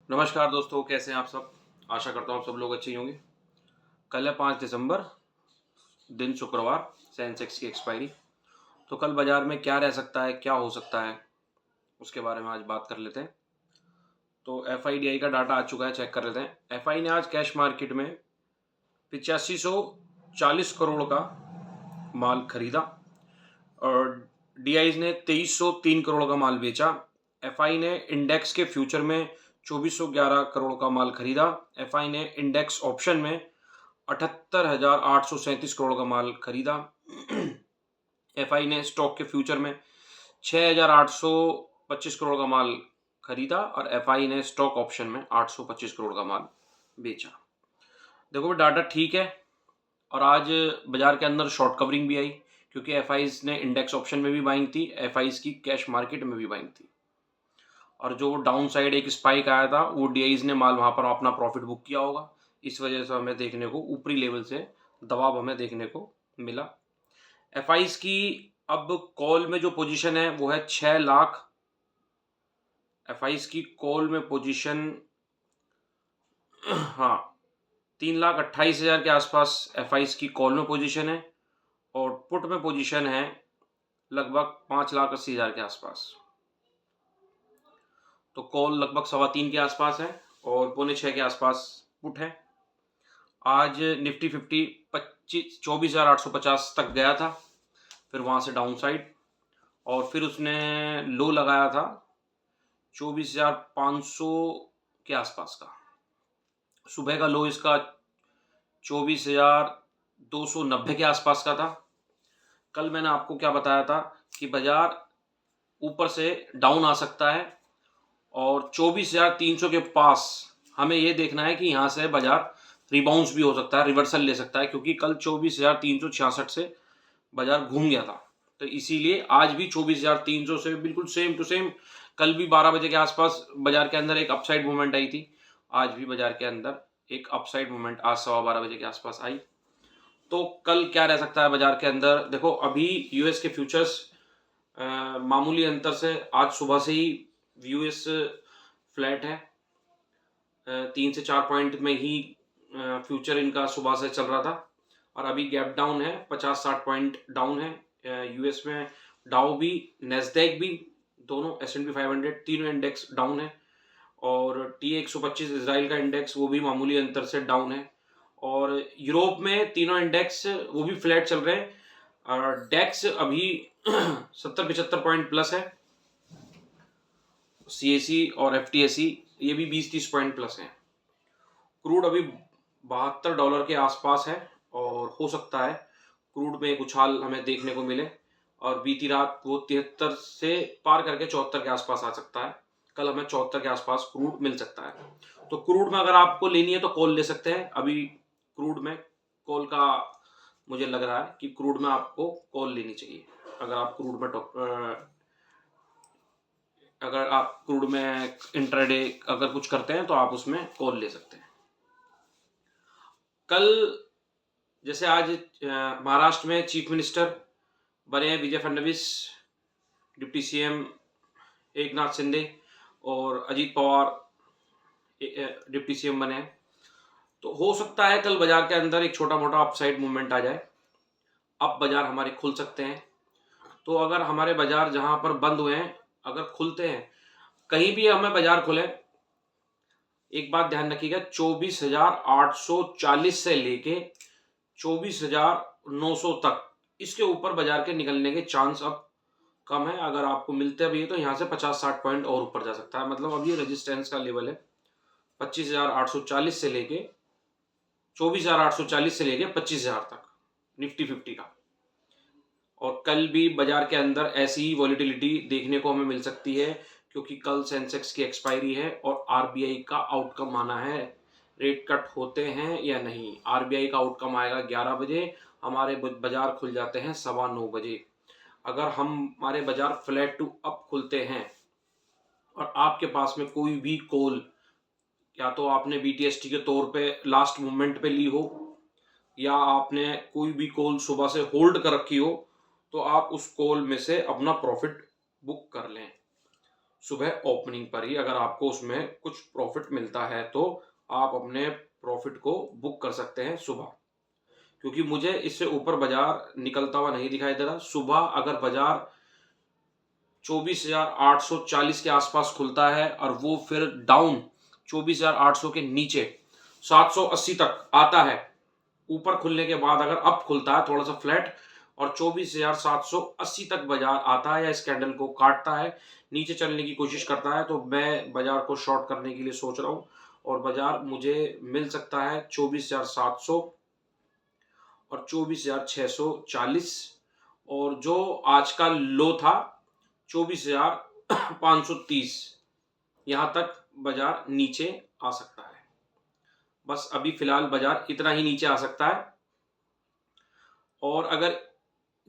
नमस्कार दोस्तों, कैसे हैं आप सब। आशा करता हूँ आप सब लोग अच्छे ही होंगे। कल है 5 दिसंबर, दिन शुक्रवार, सेंसेक्स की एक्सपायरी। तो कल बाजार में क्या रह सकता है, क्या हो सकता है, उसके बारे में आज बात कर लेते हैं। तो एफ का डाटा आ चुका है, चेक कर लेते हैं। एफ ने आज कैश मार्केट में 8540 करोड़ का माल खरीदा और डी ने 2303 करोड़ का माल बेचा। एफ ने इंडेक्स के फ्यूचर में 2411 करोड़ का माल खरीदा। एफ ने इंडेक्स ऑप्शन में 78,837 करोड़ का माल खरीदा। एफ ने स्टॉक के फ्यूचर में 6,825 करोड़ का माल खरीदा और एफ ने स्टॉक ऑप्शन में 825 करोड़ का माल बेचा। देखो डाटा ठीक है। और आज बाजार के अंदर शॉर्ट कवरिंग भी आई, क्योंकि एफ ने इंडेक्स ऑप्शन में भी बाइंग थी, एफ की कैश मार्केट में भी बाइंग थी। और जो डाउन साइड एक स्पाइक आया था, वो डी ने माल वहां पर अपना प्रॉफिट बुक किया होगा। इस वजह से हमें देखने को ऊपरी लेवल से दबाव हमें देखने को मिला। एफ की अब कॉल में जो पोजीशन है वो है 6 लाख। एफ की कॉल में पोजीशन हाँ 3,28,000 के आसपास एफ की कॉल में पोजीशन है और पुट में पोजीशन है लगभग 5,80,000 के आसपास। तो कॉल लगभग 3.25 के आसपास है और 5.25 के आसपास पुट है। आज निफ्टी 50 24,850 तक गया था, फिर वहां से डाउन साइड और फिर उसने लो लगाया था 24,500 के आसपास का। सुबह का लो इसका 24,290 के आसपास का था। कल मैंने आपको क्या बताया था कि बाजार ऊपर से डाउन आ सकता है और 24,300 के पास हमें यह देखना है कि यहां से बाजार रिबाउंस भी हो सकता है, रिवर्सल ले सकता है, क्योंकि कल 24,366 से बाजार घूम गया था। तो इसीलिए आज भी 24,300 से बिल्कुल सेम टू सेम, कल भी 12 बजे के आसपास बाजार के अंदर एक अपसाइड मूवमेंट आई थी, आज भी बाजार के अंदर एक अपसाइड मूवमेंट आज 12:15 बजे के आसपास आई। तो कल क्या रह सकता है बाजार के अंदर। देखो अभी यूएस के फ्यूचर्स मामूली अंतर से आज सुबह से ही यूएस फ्लैट है, 3 से 4 पॉइंट में ही फ्यूचर इनका सुबह से चल रहा था और अभी गैप डाउन है, 50-60 पॉइंट डाउन है यूएस में। डाउ भी, नेस्डैक भी, दोनों S&P 500 तीनों इंडेक्स डाउन है और T125 इसराइल का इंडेक्स वो भी मामूली अंतर से डाउन है। और यूरोप में तीनों इंडेक्स वो भी फ्लैट चल रहे हैं और डेक्स अभी 70-75 पॉइंट प्लस है। CAC और FTSE ये भी 20-30 पॉइंट प्लस है। क्रूड अभी $72 के आसपास है और हो सकता है क्रूड में एक उछाल हमें देखने को मिले और बीती रात वो 73 से पार करके 74 के आसपास आ सकता है। कल हमें 74 के आसपास क्रूड मिल सकता है। तो क्रूड में अगर आपको लेनी है तो कॉल ले सकते हैं। अभी क्रूड में कॉल का मुझे लग रहा है कि क्रूड में आपको कॉल लेनी चाहिए। अगर आप क्रूड में इंट्राडे अगर कुछ करते हैं तो आप उसमें कॉल ले सकते हैं। कल जैसे आज महाराष्ट्र में चीफ मिनिस्टर बने हैं विजय फडणवीस, डिप्टी सीएम एकनाथ शिंदे और अजीत पवार डिप्टी सीएम बने हैं। तो हो सकता है कल बाजार के अंदर एक छोटा मोटा अपसाइड मूवमेंट आ जाए। अब बाजार हमारे खुल सकते हैं। तो अगर हमारे बाजार जहां पर बंद हुए हैं अगर खुलते हैं, कहीं भी हमें बाजार खुले, एक बात ध्यान रखिएगा, 24,840 से लेके 24,900 तक, इसके ऊपर बाजार के निकलने के चांस अब कम है। अगर आपको मिलते भी है तो यहाँ से 50-60 पॉइंट और ऊपर जा सकता है। मतलब अब ये रेजिस्टेंस का लेवल है 25,840 से लेके 24,840 से लेके 25,000 तक निफ्टी 50 का। और कल भी बाजार के अंदर ऐसी ही वॉलिटिलिटी देखने को हमें मिल सकती है, क्योंकि कल सेंसेक्स की एक्सपायरी है और आरबीआई का आउटकम आना है। रेट कट होते हैं या नहीं, आरबीआई का आउटकम आएगा 11 बजे, हमारे बाजार खुल जाते हैं 9:15 बजे। अगर हमारे बाजार फ्लैट टू अप खुलते हैं और आपके पास में कोई भी कॉल, या तो आपने BTST के तौर पे लास्ट मूवमेंट पे ली हो या आपने कोई भी कॉल सुबह से होल्ड कर रखी हो, तो आप उस कॉल में से अपना प्रॉफिट बुक कर लें। सुबह ओपनिंग पर ही। अगर आपको उसमें कुछ प्रॉफिट मिलता है तो आप अपने प्रॉफिट को बुक कर सकते हैं सुबह, क्योंकि मुझे इससे ऊपर बाजार निकलता हुआ नहीं दिखाई दे रहा। सुबह अगर बाजार 24,840 के आसपास खुलता है और वो फिर डाउन 24,800 के नीचे 780 तक आता है, ऊपर खुलने के बाद अगर अप खुलता है थोड़ा सा फ्लैट और 24,780 तक बाजार आता है या इस कैंडल को काटता है, नीचे चलने की कोशिश करता है, तो मैं बाजार को शॉर्ट करने के लिए सोच रहा हूं। और बाजार मुझे मिल सकता है 24,700 और 24,640, और जो आज का लो था 24,530, यहां तक बाजार नीचे आ सकता है। बस अभी फिलहाल बाजार इतना ही नीचे आ सकता है। और अगर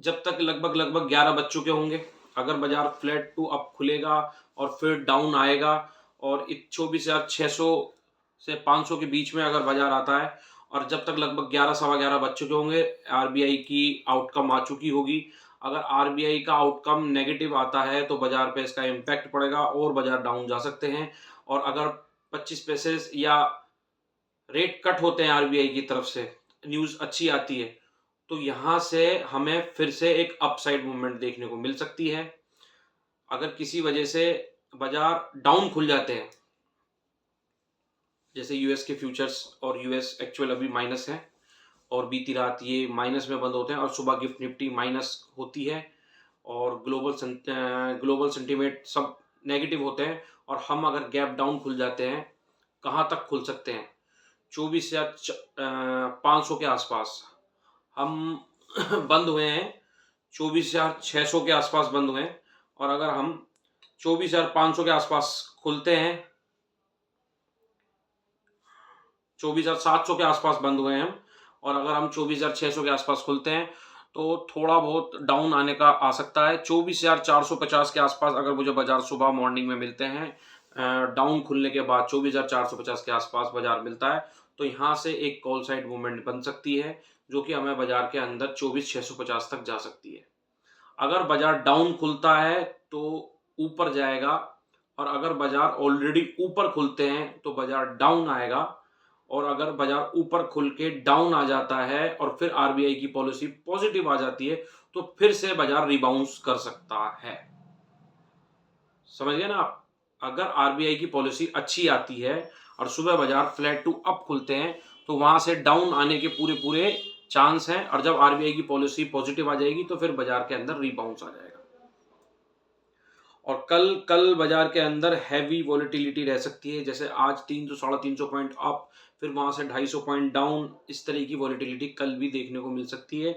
जब तक लगभग 11 बज चुके होंगे, अगर बाजार फ्लैट टू अप खुलेगा और फिर डाउन आएगा और 24,600 से 500 के बीच में अगर बाजार आता है, और जब तक लगभग 11 सवा 11 बज चुके होंगे, आरबीआई की आउटकम आ चुकी होगी। अगर आरबीआई का आउटकम नेगेटिव आता है तो बाजार पे इसका इम्पैक्ट पड़ेगा और बाजार डाउन जा सकते हैं। और अगर 25 पैसे या रेट कट होते हैं आरबीआई की तरफ से, न्यूज़ अच्छी आती है, तो यहाँ से हमें फिर से एक अपसाइड मूवमेंट देखने को मिल सकती है। अगर किसी वजह से बाजार डाउन खुल जाते हैं, जैसे यूएस के फ्यूचर्स और यूएस एक्चुअल अभी माइनस है और बीती रात ये माइनस में बंद होते हैं और सुबह गिफ्ट निफ्टी माइनस होती है और ग्लोबल सेंटीमेंट सब नेगेटिव होते हैं, और हम अगर गैप डाउन खुल जाते हैं, कहाँ तक खुल सकते हैं, 24,500 के आसपास हम बंद हुए हैं, 24,600 के आसपास बंद हुए हैं। और अगर हम 24,500 के आसपास खुलते हैं, 24,700 के आसपास बंद हुए हैं हम, और अगर हम 24,600 के आसपास खुलते हैं तो थोड़ा बहुत डाउन आने का आ सकता है। 24,450 के आसपास अगर मुझे बाजार सुबह मॉर्निंग में मिलते हैं, डाउन खुलने के बाद 24,450 के आसपास बाजार मिलता है, तो यहाँ से एक कॉल साइड मूवमेंट बन सकती है, जो कि हमें बाजार के अंदर 24,650 तक जा सकती है। अगर बाजार डाउन खुलता है तो ऊपर जाएगा, और अगर बाजार ऑलरेडी ऊपर खुलते हैं तो बाजार डाउन आएगा, और अगर बाजार ऊपर खुल के डाउन आ जाता है और फिर आरबीआई की पॉलिसी पॉजिटिव आ जाती है, तो फिर से बाजार रिबाउंस कर सकता है। समझ गए ना आप? अगर आरबीआई की पॉलिसी अच्छी आती है और सुबह बाजार फ्लैट टू अप खुलते हैं, तो वहां से डाउन आने के पूरे पूरे चांस हैं, और जब आरबीआई की पॉलिसी पॉजिटिव आ जाएगी तो फिर बाजार के अंदर रिबाउंस आ जाएगा। और कल कल बाजार के अंदर हैवी वॉलेटिलिटी रह सकती है, जैसे आज 300 350 पॉइंट अप, फिर वहां से 250 पॉइंट डाउन, इस तरह की वॉलेटिलिटी कल भी देखने को मिल सकती है।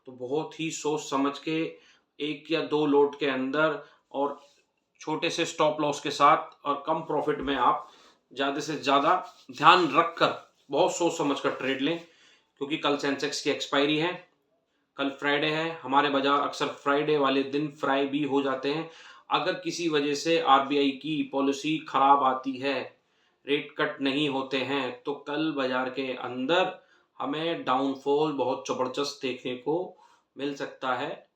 तो बहुत ही सोच समझ के एक या दो लोट के अंदर और छोटे से स्टॉप लॉस के साथ और कम प्रॉफिट में आप ज़्यादा से ज़्यादा ध्यान रखकर बहुत सोच समझ कर ट्रेड लें, क्योंकि कल सेंसेक्स की एक्सपायरी है, कल फ्राइडे है। हमारे बाजार अक्सर फ्राइडे वाले दिन फ्राई भी हो जाते हैं। अगर किसी वजह से आरबीआई की पॉलिसी खराब आती है, रेट कट नहीं होते हैं, तो कल बाजार के अंदर हमें डाउनफॉल बहुत जबरदस्त देखने को मिल सकता है।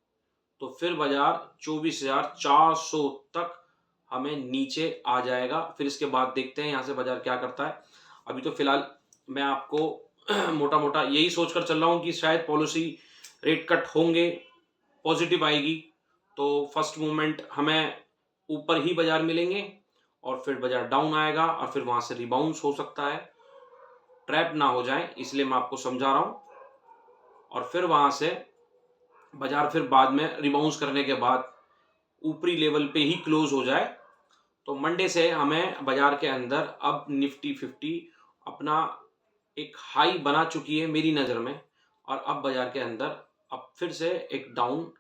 तो फिर बाजार 24,400 तक हमें नीचे आ जाएगा। फिर इसके बाद देखते हैं यहाँ से बाजार क्या करता है। अभी तो फिलहाल मैं आपको मोटा मोटा यही सोचकर चल रहा हूँ कि शायद पॉलिसी रेट कट होंगे, पॉजिटिव आएगी, तो फर्स्ट मूवमेंट हमें ऊपर ही बाजार मिलेंगे और फिर बाजार डाउन आएगा और फिर वहां से रिबाउंस हो सकता है। ट्रैप ना हो जाए इसलिए मैं आपको समझा रहा हूँ। और फिर वहां से बाजार फिर बाद में रिबाउंस करने के बाद ऊपरी लेवल पे ही क्लोज हो जाए, तो मंडे से हमें बाजार के अंदर अब निफ्टी 50 अपना एक हाई बना चुकी है मेरी नज़र में, और अब बाजार के अंदर अब फिर से एक डाउन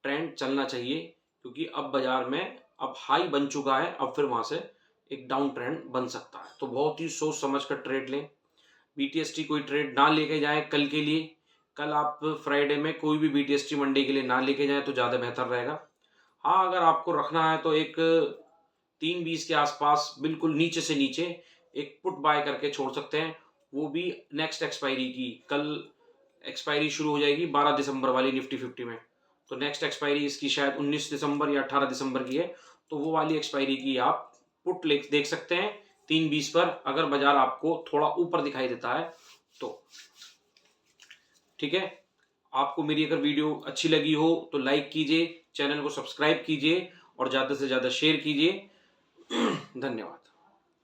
ट्रेंड चलना चाहिए, क्योंकि अब बाजार में अब हाई बन चुका है, अब फिर वहां से एक डाउन ट्रेंड बन सकता है। तो बहुत ही सोच समझ कर ट्रेड लें। बीटीएसटी कोई ट्रेड ना लेके जाए कल के लिए। कल आप फ्राइडे में कोई भी बीटीएसटी मंडे के लिए ना लेके जाए तो ज़्यादा बेहतर रहेगा। हाँ, अगर आपको रखना है तो एक 320 के आसपास बिल्कुल नीचे से नीचे एक पुट बाय करके छोड़ सकते हैं, वो भी नेक्स्ट एक्सपायरी की। कल एक्सपायरी शुरू हो जाएगी 12 दिसंबर वाली निफ्टी 50 में, तो नेक्स्ट एक्सपायरी इसकी शायद 19 दिसंबर या 18 दिसंबर की है, तो वो वाली एक्सपायरी की आप पुट देख सकते हैं 3:20 पर, अगर बाजार आपको थोड़ा ऊपर दिखाई देता है तो। ठीक है, आपको मेरी अगर वीडियो अच्छी लगी हो तो लाइक कीजिए, चैनल को सब्सक्राइब कीजिए और ज़्यादा से ज़्यादा शेयर कीजिए। धन्यवाद।